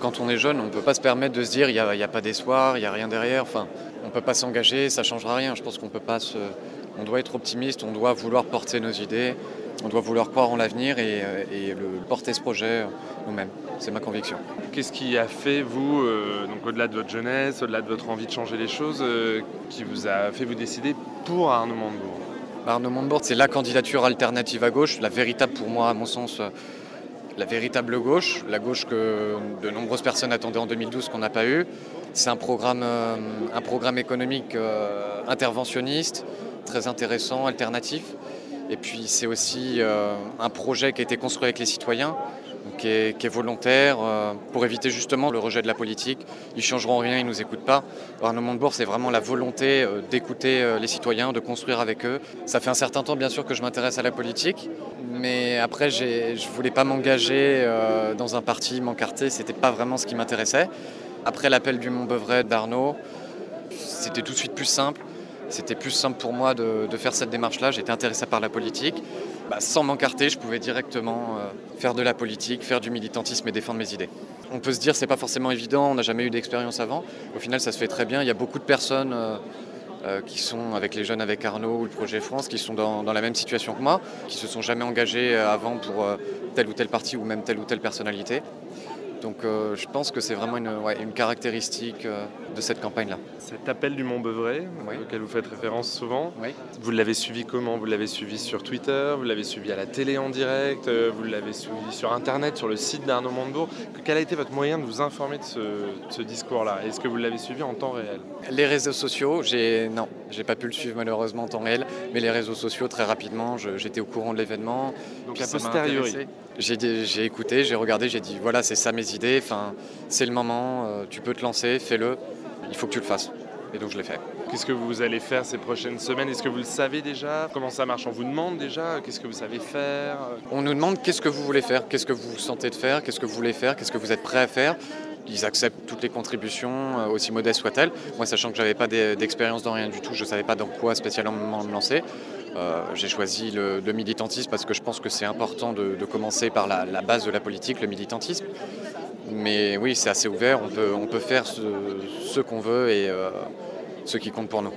Quand on est jeune, on ne peut pas se permettre de se dire il y a pas d'espoir, il n'y a rien derrière. Enfin, on ne peut pas s'engager, ça ne changera rien. Je pense qu'on peut pas se... On doit être optimiste, on doit vouloir porter nos idées, on doit vouloir croire en l'avenir et porter ce projet nous-mêmes. C'est ma conviction. Qu'est-ce qui a fait, vous, donc au-delà de votre jeunesse, au-delà de votre envie de changer les choses, qui vous a fait vous décider pour Arnaud Montebourg? Arnaud Montebourg, c'est la candidature alternative à gauche, la véritable pour moi, à mon sens, la véritable gauche, la gauche que de nombreuses personnes attendaient en 2012 qu'on n'a pas eu. C'est un programme économique interventionniste, très intéressant, alternatif. Et puis c'est aussi un projet qui a été construit avec les citoyens, qui est volontaire, pour éviter justement le rejet de la politique. Ils ne changeront rien, ils ne nous écoutent pas. Arnaud Montebourg, c'est vraiment la volonté d'écouter les citoyens, de construire avec eux. Ça fait un certain temps, bien sûr, que je m'intéresse à la politique, mais après, je ne voulais pas m'engager dans un parti, m'encarter, ce n'était pas vraiment ce qui m'intéressait. Après l'appel du Montbeuvray d'Arnaud, c'était tout de suite plus simple. C'était plus simple pour moi de faire cette démarche-là. J'étais intéressé par la politique. Sans m'encarter, je pouvais directement faire de la politique, faire du militantisme et défendre mes idées. On peut se dire que ce n'est pas forcément évident, on n'a jamais eu d'expérience avant. Au final, ça se fait très bien. Il y a beaucoup de personnes qui sont avec les jeunes avec Arnaud ou le projet France, qui sont dans la même situation que moi, qui se sont jamais engagés avant pour tel ou tel parti ou même telle ou telle personnalité. Donc je pense que c'est vraiment une caractéristique de cette campagne-là. Cet appel du Montbeuvray, Oui. auquel vous faites référence souvent, Oui. vous l'avez suivi comment? Vous l'avez suivi sur Twitter, vous l'avez suivi à la télé en direct, vous l'avez suivi sur Internet, sur le site d'Arnaud Montebourg. Quel a été votre moyen de vous informer de ce discours-là? Est-ce que vous l'avez suivi en temps réel? Les réseaux sociaux, non, j'ai pas pu le suivre malheureusement en temps réel, mais les réseaux sociaux, très rapidement, j'étais au courant de l'événement. Donc Puis a ça m'a posteriori. intéressé. J'ai écouté, j'ai regardé, j'ai dit voilà, c'est ça mes idées, c'est le moment, tu peux te lancer, fais-le, il faut que tu le fasses. Et donc je l'ai fait. Qu'est-ce que vous allez faire ces prochaines semaines? Est-ce que vous le savez déjà? Comment ça marche? On vous demande déjà? Qu'est-ce que vous savez faire? On nous demande qu'est-ce que vous voulez faire, qu'est-ce que vous vous sentez de faire, qu'est-ce que vous voulez faire, qu'est-ce que vous êtes prêt à faire. Ils acceptent toutes les contributions, aussi modestes soient-elles. Moi, sachant que je n'avais pas d'expérience dans rien du tout, je ne savais pas dans quoi spécialement me lancer. J'ai choisi le militantisme parce que je pense que c'est important de commencer par la base de la politique, le militantisme. Mais oui, c'est assez ouvert, on peut faire ce qu'on veut et ce qui compte pour nous.